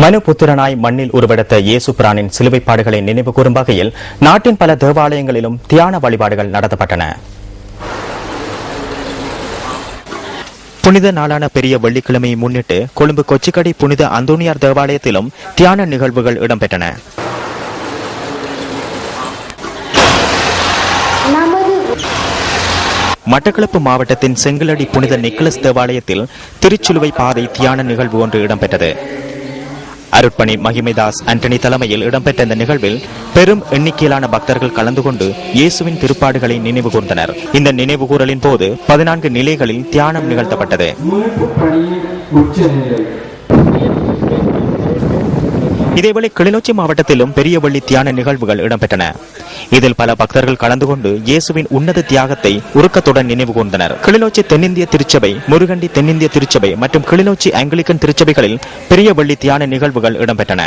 மனுபுத்திரனாய் மண்ணில் உருவெடுத்த இயேசு பிரானின் சிலுவைப்பாடுகளை நினைவு கூறும் வகையில் நாட்டின் பல தேவாலயங்களிலும் தியான வழிபாடுகள் நடத்தப்பட்டன. புனித நாளான பெரிய வெள்ளிக்கிழமையை முன்னிட்டு கொழும்பு கொச்சிக்கடை புனித அந்தோனியார் தேவாலயத்திலும் தியான நிகழ்வுகள் இடம்பெற்றன. மட்டக்களப்பு மாவட்டத்தின் செங்கலடி புனித நிக்கலஸ் தேவாலயத்தில் திருச்சிலுவை பாதை தியான நிகழ்வு ஒன்று இடம்பெற்றது. அருட்பணி மகிமைதாஸ் ஆண்டனி தலைமையில் இடம்பெற்ற இந்த நிகழ்வில் பெரும் எண்ணிக்கையிலான பக்தர்கள் கலந்து கொண்டு இயேசுவின் திருப்பாடுகளை நினைவு கூர்ந்தனர். இந்த நினைவு கூறலின் போது 14 நிலைகளில் தியானம் நிகழ்த்தப்பட்டது. இதேவேளை கிளிநொச்சி மாவட்டத்திலும் பெரிய வெள்ளி தியான நிகழ்வுகள் இடம்பெற்றன. இதில் பல பக்தர்கள் கலந்து கொண்டு இயேசுவின் உன்னத தியாகத்தை உருக்கத்துடன் நினைவு கூர்ந்தனர். கிளிநொச்சி தென்னிந்திய திருச்சபை, முருகண்டி தென்னிந்திய திருச்சபை மற்றும் கிளிநொச்சி ஆங்கிலிக்கன் திருச்சபைகளில் பெரிய வெள்ளி தியான நிகழ்வுகள் இடம்பெற்றன.